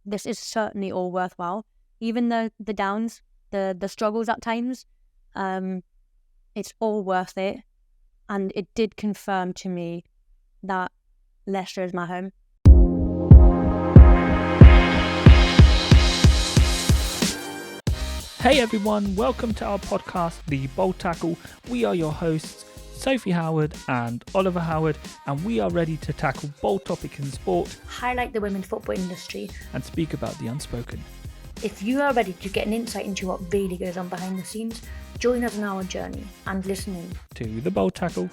this is certainly all worthwhile. Even the downs, the struggles at times, it's all worth it. And it did confirm to me that Leicester is my home. Hey everyone, welcome to our podcast, The Bold Tackle. We are your hosts, Sophie Howard and Oliver Howard, and we are ready to tackle bold topics in sport, Highlight the women's football industry, and speak about the unspoken. If you are ready to get an insight into what really goes on behind the scenes, join us on our journey and listening to The Bold Tackle.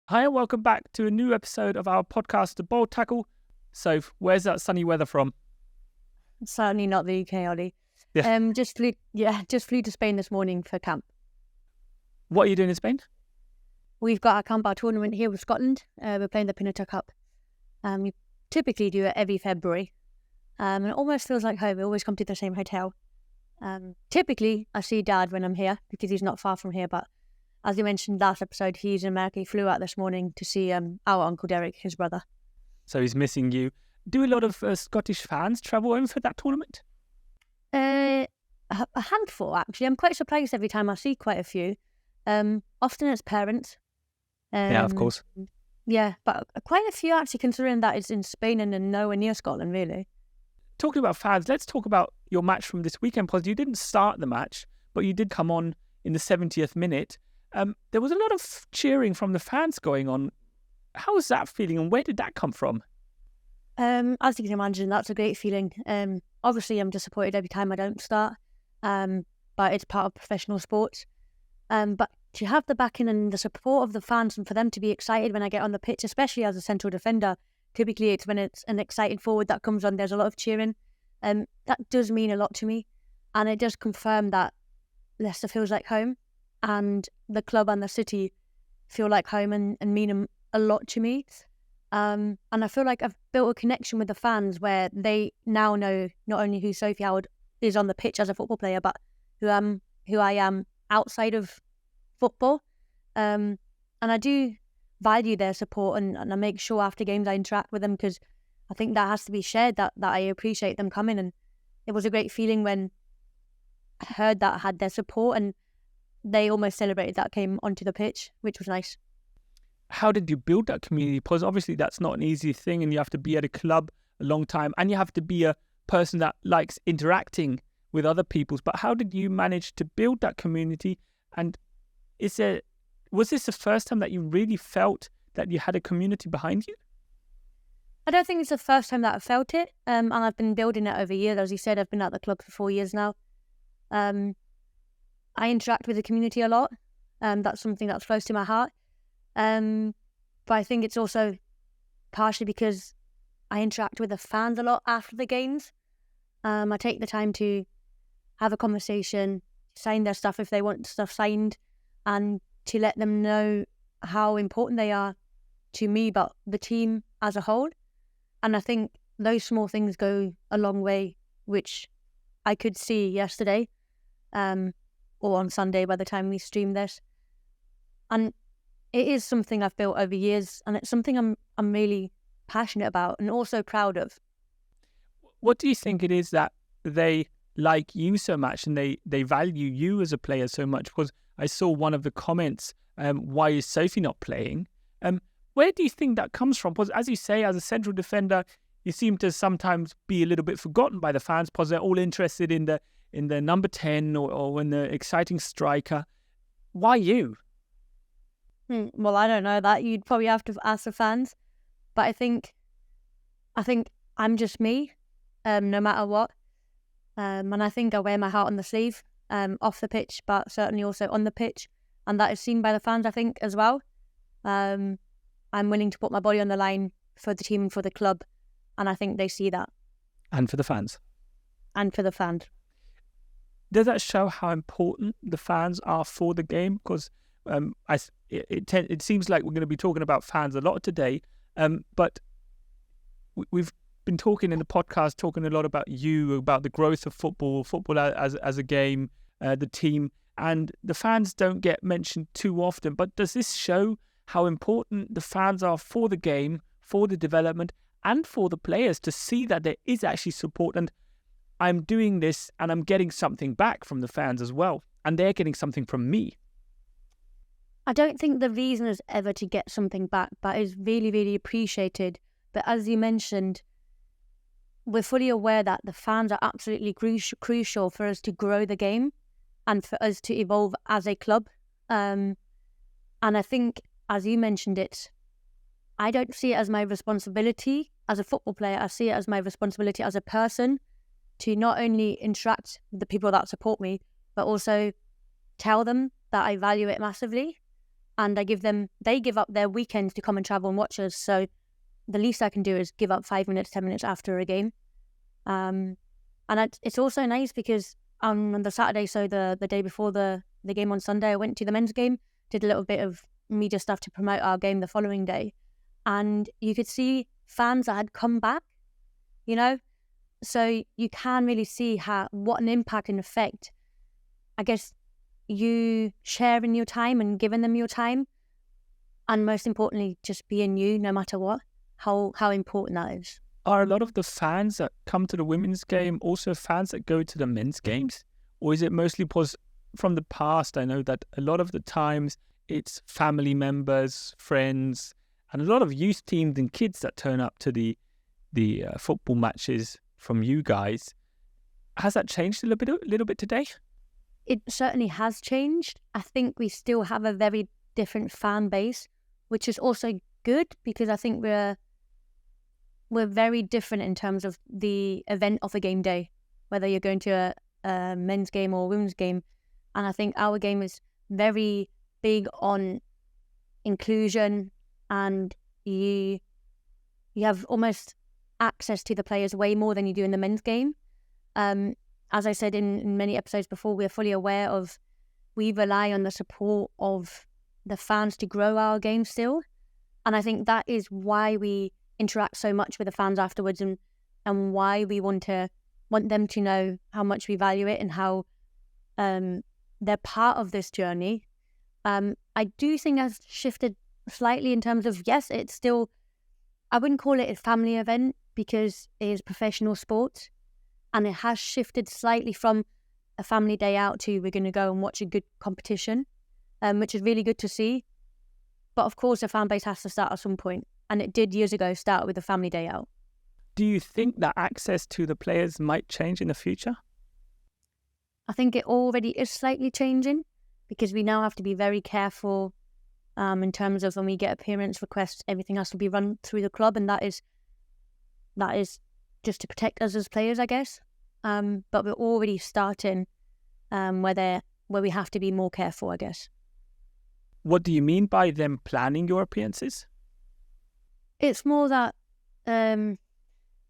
Hi and welcome back to a new episode of our podcast, The Bold Tackle. So, where's that sunny weather from? Certainly not the UK, Ollie. Yeah. Just flew to Spain this morning for camp. What are you doing in Spain? We've got our camp, our tournament here with Scotland. We're playing the Pinota Cup. We typically do it every February. And it almost feels like home. We always come to the same hotel. Typically, I see Dad when I'm here because he's not far from here. But as you mentioned last episode, he's in America. He flew out this morning to see our Uncle Derek, his brother. So he's missing you. Do a lot of Scottish fans travel over for that tournament? A handful, actually. I'm quite surprised every time I see quite a few. Often it's parents. Yeah, of course. Yeah, but quite a few actually, considering that it's in Spain and then nowhere near Scotland, really. Talking about fans, let's talk about your match from this weekend, because you didn't start the match, but you did come on in the 70th minute. There was a lot of cheering from the fans going on. How was that feeling and where did that come from? As you can imagine, that's a great feeling. Obviously, I'm disappointed every time I don't start, but it's part of professional sports. But to have the backing and the support of the fans and for them to be excited when I get on the pitch, especially as a central defender, typically it's when it's an exciting forward that comes on, there's a lot of cheering. That does mean a lot to me. And it does confirm that Leicester feels like home and the club and the city feel like home and mean a lot to me. And I feel like I've built a connection with the fans where they now know not only who Sophie Howard is on the pitch as a football player, but who I am outside of football. And I do value their support and I make sure after games I interact with them because I think that has to be shared, that I appreciate them coming. And it was a great feeling when I heard that I had their support and they almost celebrated that came onto the pitch, which was nice. How did you build that community? Because obviously that's not an easy thing and you have to be at a club a long time and you have to be a person that likes interacting with other people. But how did you manage to build that community? And was this the first time that you really felt that you had a community behind you? I don't think it's the first time that I felt it. And I've been building it over years. As you said, I've been at the club for 4 years now. I interact with the community a lot. That's something that's close to my heart. But I think it's also partially because I interact with the fans a lot after the games. I take the time to have a conversation, sign their stuff if they want stuff signed, and to let them know how important they are to me, but the team as a whole. And I think those small things go a long way, which I could see yesterday, or on Sunday by the time we stream this. And it is something I've built over years, and it's something I'm really passionate about and also proud of. What do you think it is that they like you so much and they value you as a player so much? Because I saw one of the comments, why is Sophie not playing? Where do you think that comes from? Because as you say, as a central defender, you seem to sometimes be a little bit forgotten by the fans because they're all interested in the number 10 or in the exciting striker. Why you? Well, I don't know that. You'd probably have to ask the fans. But I think I'm just me, no matter what. And I think I wear my heart on the sleeve, off the pitch, but certainly also on the pitch. And that is seen by the fans, I think, as well. I'm willing to put my body on the line for the team and for the club. And I think they see that. And for the fans. And for the fans. Does that show how important the fans are for the game? Because it seems like we're going to be talking about fans a lot today. But we've been talking in the podcast, talking a lot about you, about the growth of football as a game. the team, and the fans don't get mentioned too often. But does this show how important the fans are for the game, for the development, and for the players to see that there is actually support, and I'm doing this and I'm getting something back from the fans as well, and they're getting something from me? I don't think the reason is ever to get something back, but it's really, really appreciated. But as you mentioned, we're fully aware that the fans are absolutely crucial for us to grow the game and for us to evolve as a club. And I think, as you mentioned it, I don't see it as my responsibility as a football player. I see it as my responsibility as a person to not only interact with the people that support me, but also tell them that I value it massively. And they give up their weekends to come and travel and watch us. So the least I can do is give up 5 minutes, 10 minutes after a game. And it's also nice because on the Saturday, so the day before the game on Sunday, I went to the men's game, did a little bit of media stuff to promote our game the following day. And you could see fans that had come back, you know? So you can really see what an impact and effect, I guess, you sharing your time and giving them your time, and most importantly, just being you, no matter what, how important that is. Are a lot of the fans that come to the women's game also fans that go to the men's games? Or is it mostly because from the past, I know that a lot of the times it's family members, friends, and a lot of youth teams and kids that turn up to the football matches from you guys. Has that changed a little bit today? It certainly has changed. I think we still have a very different fan base, which is also good because I think we're very different in terms of the event of a game day, whether you're going to a men's game or a women's game. And I think our game is very big on inclusion, and you have almost access to the players way more than you do in the men's game. As I said in many episodes before, we're fully aware of, we rely on the support of the fans to grow our game still. And I think that is why we interact so much with the fans afterwards, and why we want them to know how much we value it and how they're part of this journey. I do think I've shifted slightly in terms of, yes, it's still, I wouldn't call it a family event because it is professional sport. And it has shifted slightly from a family day out to we're going to go and watch a good competition, which is really good to see. But of course, the fan base has to start at some point. And it did years ago start with a family day out. Do you think that access to the players might change in the future? I think it already is slightly changing because we now have to be very careful in terms of when we get appearance requests, everything has to be run through the club. And that is just to protect us as players, I guess. But we're already starting where we have to be more careful, I guess. What do you mean by them planning your appearances? It's more that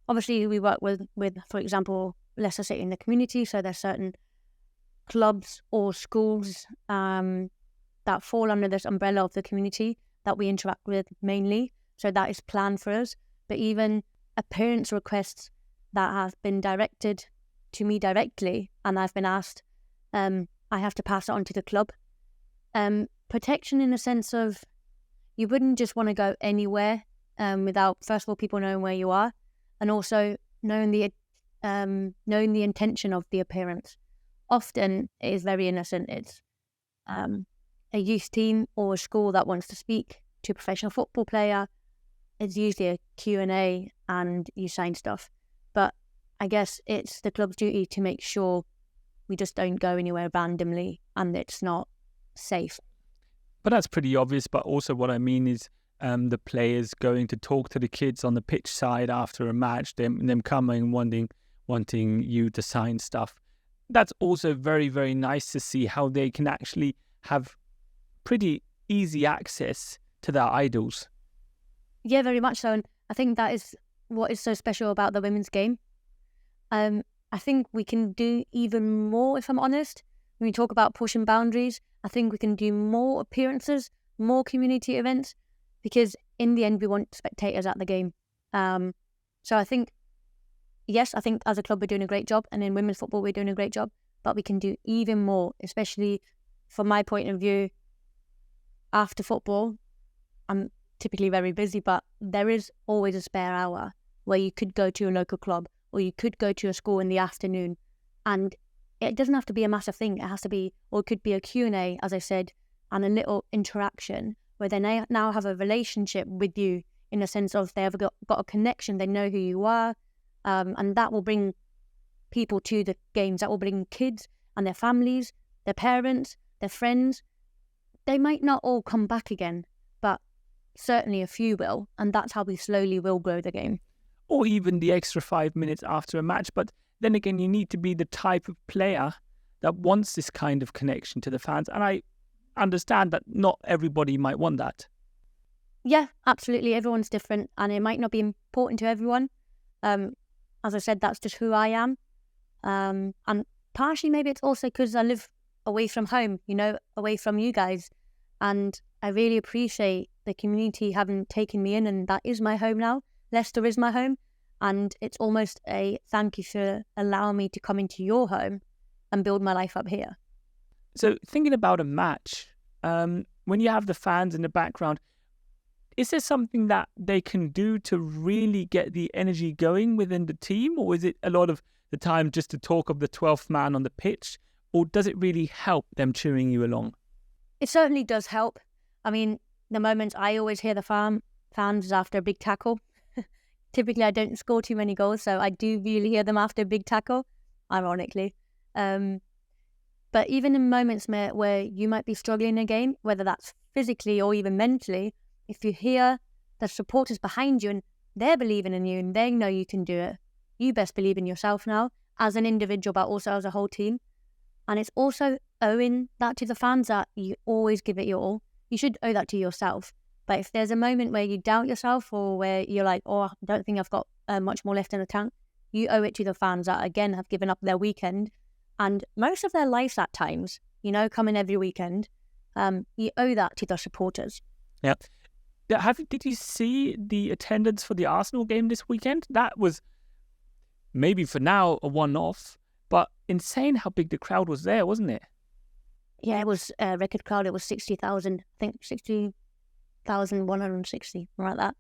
obviously we work with, for example, Leicester City in the community. So there's certain clubs or schools that fall under this umbrella of the community that we interact with mainly. So that is planned for us. But even appearance requests that have been directed to me directly and I've been asked, I have to pass it on to the club. Protection in the sense of you wouldn't just want to go anywhere without, first of all, people knowing where you are, and also knowing the intention of the appearance. Often it is very innocent. It's a youth team or a school that wants to speak to a professional football player. It's usually a Q&A and you sign stuff. But I guess it's the club's duty to make sure we just don't go anywhere randomly and it's not safe. But that's pretty obvious. But also what I mean is the players going to talk to the kids on the pitch side after a match, them coming wanting you to sign stuff. That's also very, very nice to see how they can actually have pretty easy access to their idols. Yeah, very much so. And I think that is what is so special about the women's game. I think we can do even more, if I'm honest. When we talk about pushing boundaries, I think we can do more appearances, more community events, because in the end, we want spectators at the game. So I think, yes, I think as a club, we're doing a great job. And in women's football, we're doing a great job. but we can do even more, especially from my point of view. After football, I'm typically very busy, but there is always a spare hour where you could go to a local club or you could go to a school in the afternoon. And it doesn't have to be a massive thing. It has to be, or it could be a Q&A, as I said, and a little interaction where they now have a relationship with you in the sense of they have got a connection. They know who you are. And that will bring people to the games. That will bring kids and their families, their parents, their friends. They might not all come back again, but certainly a few will. And that's how we slowly will grow the game. Or even the extra 5 minutes after a match. But then again, you need to be the type of player that wants this kind of connection to the fans. And I understand that not everybody might want that. Yeah, absolutely. Everyone's different and it might not be important to everyone. As I said, that's just who I am. And partially maybe it's also because I live away from home, away from you guys. And I really appreciate the community having taken me in, and that is my home now. Leicester is my home. And it's almost a thank you for allowing me to come into your home and build my life up here. So thinking about a match, when you have the fans in the background, is there something that they can do to really get the energy going within the team? Or is it a lot of the time just to talk of the 12th man on the pitch? Or does it really help them cheering you along? It certainly does help. I mean, the moments I always hear the fans is after a big tackle. Typically, I don't score too many goals, so I do really hear them after a big tackle, ironically. But even in moments where you might be struggling again, whether that's physically or even mentally, if you hear the supporters behind you and they're believing in you and they know you can do it, you best believe in yourself now as an individual, but also as a whole team. And it's also owing that to the fans that you always give it your all. You should owe that to yourself. But if there's a moment where you doubt yourself or where you're like, oh, I don't think I've got much more left in the tank, you owe it to the fans that, again, have given up their weekend and most of their lives at times, coming every weekend. You owe that to the supporters. Yeah. Did you see the attendance for the Arsenal game this weekend? That was maybe for now a one-off, but insane how big the crowd was there, wasn't it? Yeah, it was a record crowd. It was 60,000, I think 60,160, like that.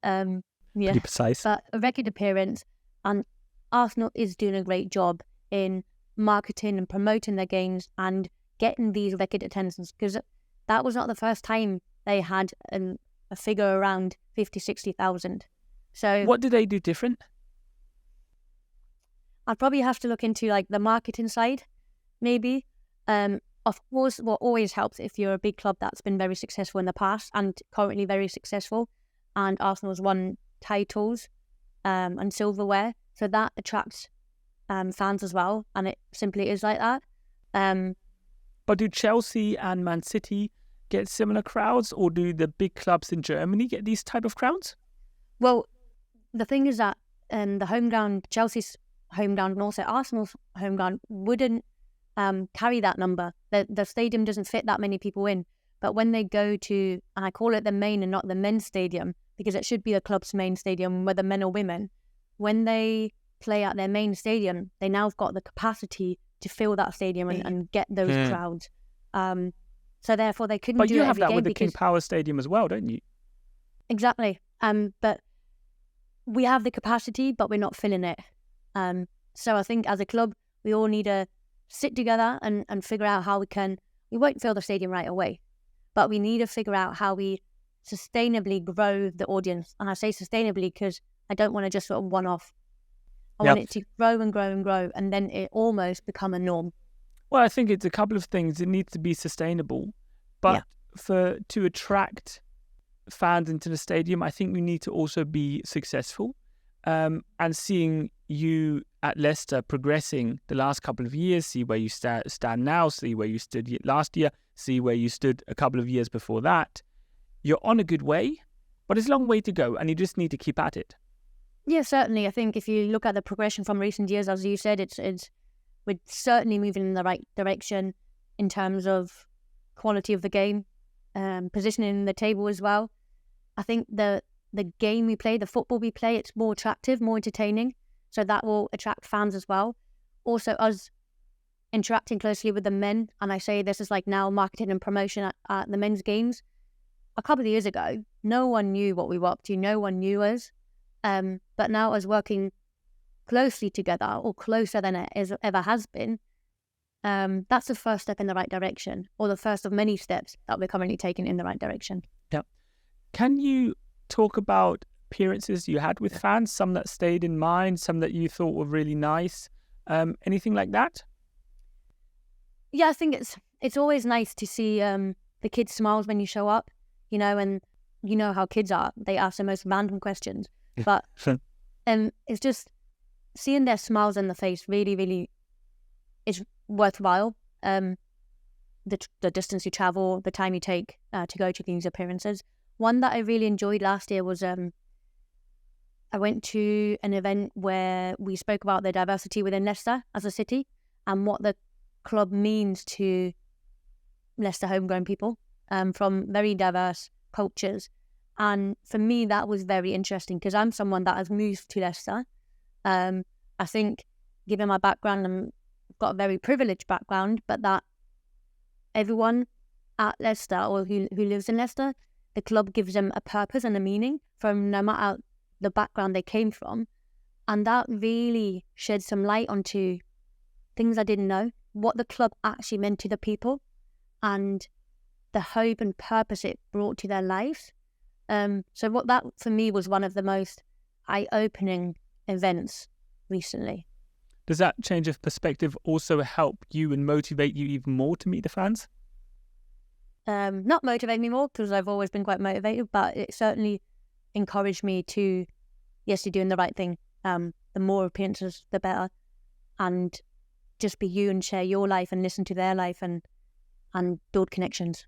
Yeah, pretty precise. But a record appearance, and Arsenal is doing a great job in marketing and promoting their games and getting these record attendances, because that was not the first time they had a figure around 50, 60,000. So what do they do different? I'd probably have to look into the marketing side, maybe. Of course, what always helps if you're a big club that's been very successful in the past and currently very successful, and Arsenal's won titles and silverware, so that attracts fans as well, and it simply is like that. But do Chelsea and Man City get similar crowds, or do the big clubs in Germany get these type of crowds? Well, the thing is that the home ground, Chelsea's home ground and also Arsenal's home ground wouldn't carry that number. The stadium doesn't fit that many people in. But when they go to, and I call it the main and not the men's stadium, because it should be the club's main stadium, whether men or women, when they play at their main stadium, they now have got the capacity to fill that stadium and get those crowds. So therefore they couldn't do it every game. But you have that with the King Power Stadium as well, don't you? Exactly. But we have the capacity, but we're not filling it. So I think as a club, we all need to sit together and figure out how we won't fill the stadium right away, but we need to figure out how we sustainably grow the audience. And I say sustainably because I don't want to just sort of one-off. I want it to grow and grow and grow, and then it almost become a norm. Well, I think it's a couple of things. It needs to be sustainable, but to attract fans into the stadium, I think we need to also be successful. And seeing you at Leicester progressing the last couple of years, see where you stand now, see where you stood last year, see where you stood a couple of years before that. You're on a good way, but it's a long way to go, and you just need to keep at it. Yeah, certainly. I think if you look at the progression from recent years, as you said, we're certainly moving in the right direction in terms of quality of the game, positioning in the table as well. I think the game we play, the football we play, it's more attractive, more entertaining. So that will attract fans as well. Also, us interacting closely with the men, and I say this is like now marketing and promotion at the men's games. A couple of years ago, no one knew what we were up to. No one knew us. But now us working closely together, or closer than it ever has been, that's the first step in the right direction, or the first of many steps that we're currently taking in the right direction. Yeah. Can you talk about appearances you had with fans, some that stayed in mind, some that you thought were really nice, anything like that? Yeah, I think it's always nice to see the kids' smiles when you show up, and you know how kids are. They ask the most random questions. But it's just seeing their smiles on the face really, really is worthwhile. The distance you travel, the time you take to go to these appearances. One that I really enjoyed last year was I went to an event where we spoke about the diversity within Leicester as a city and what the club means to Leicester homegrown people from very diverse cultures. And for me, that was very interesting because I'm someone that has moved to Leicester. I think, given my background, I've got a very privileged background, but that everyone at Leicester or who lives in Leicester, the club gives them a purpose and a meaning from no matter the background they came from. And that really shed some light onto things I didn't know, what the club actually meant to the people and the hope and purpose it brought to their lives. So what that for me was one of the most eye-opening events recently. Does that change of perspective also help you and motivate you even more to meet the fans? Not motivate me more because I've always been quite motivated, but it certainly encouraged me to, yes, you're doing the right thing. The more appearances, the better. And just be you and share your life and listen to their life and build connections.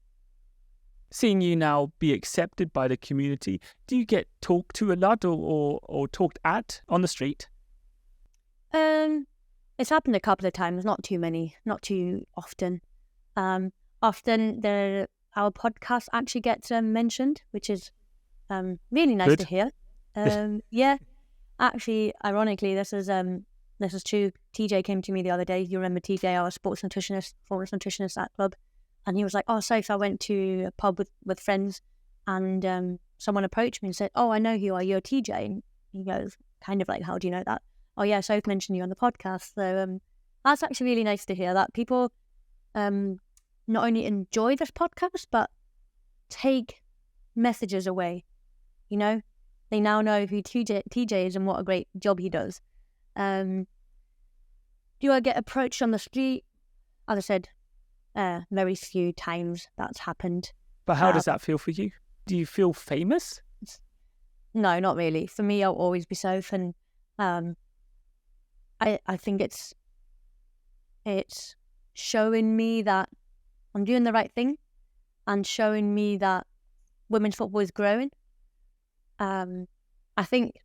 Seeing you now be accepted by the community, do you get talked to a lot or talked at on the street? It's happened a couple of times, not too many, not too often. Often our podcast actually gets mentioned, which is really nice Good. to hear. Yeah, actually, ironically, this is true. TJ came to me the other day. You remember TJ, our sports nutritionist, former nutritionist at club, and he was like, "Oh, Soph, I went to a pub with friends, and someone approached me and said, 'Oh, I know who you are. You're TJ.' And he goes, kind of like, 'How do you know that?' 'Oh, yeah, Soph mentioned you on the podcast.' So that's actually really nice to hear that people not only enjoy this podcast but take messages away. They now know who TJ is and what a great job he does. Do I get approached on the street? As I said, very few times that's happened. But how does that feel for you? Do you feel famous? No, not really. For me, I'll always be Soph, and I think it's showing me that I'm doing the right thing and showing me that women's football is growing. I think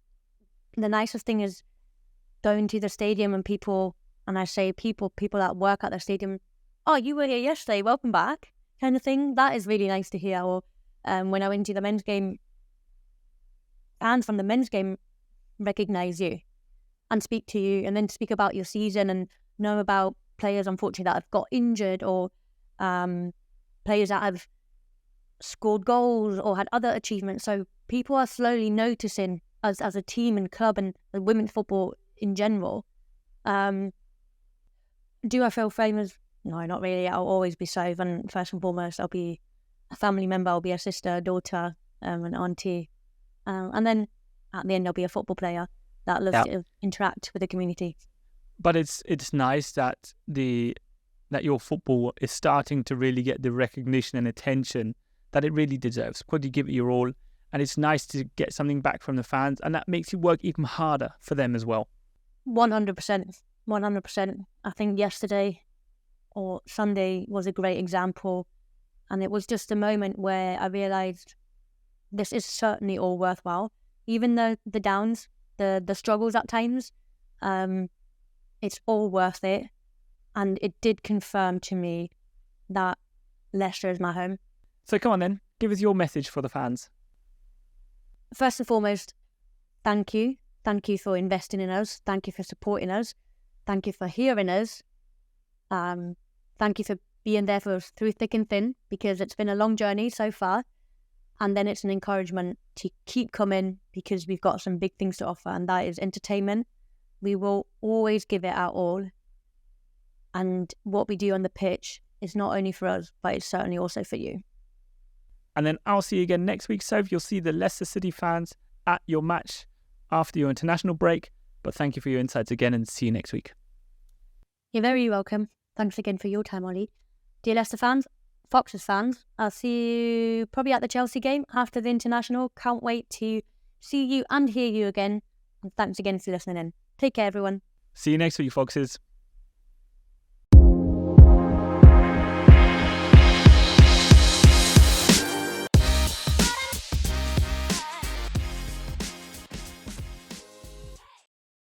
the nicest thing is going to the stadium and people, and I say people that work at the stadium, "Oh, you were here yesterday, welcome back," kind of thing. That is really nice to hear. Or when I went to the men's game, fans from the men's game recognise you and speak to you and then speak about your season and know about players, unfortunately, that have got injured or players that have scored goals or had other achievements. So people are slowly noticing us as a team and club and women's football in general. Do I feel famous? No, not really. I'll always be Soph, and first and foremost, I'll be a family member. I'll be a sister, a daughter, an auntie, and then at the end, I'll be a football player that loves to interact with the community. But it's nice that your football is starting to really get the recognition and attention that it really deserves because you give it your all, and it's nice to get something back from the fans, and that makes you work even harder for them as well. 100%. I think yesterday or Sunday was a great example, and it was just a moment where I realised this is certainly all worthwhile. Even though the downs, the struggles at times, it's all worth it. And it did confirm to me that Leicester is my home. So come on then, give us your message for the fans. First and foremost, thank you. Thank you for investing in us. Thank you for supporting us. Thank you for hearing us. Thank you for being there for us through thick and thin, because it's been a long journey so far. And then it's an encouragement to keep coming, because we've got some big things to offer, and that is entertainment. We will always give it our all. And what we do on the pitch is not only for us, but it's certainly also for you. And then I'll see you again next week, Soph. You'll see the Leicester City fans at your match after your international break. But thank you for your insights again, and see you next week. You're very welcome. Thanks again for your time, Ollie. Dear Leicester fans, Foxes fans, I'll see you probably at the Chelsea game after the international. Can't wait to see you and hear you again. And thanks again for listening in. Take care, everyone. See you next week, Foxes.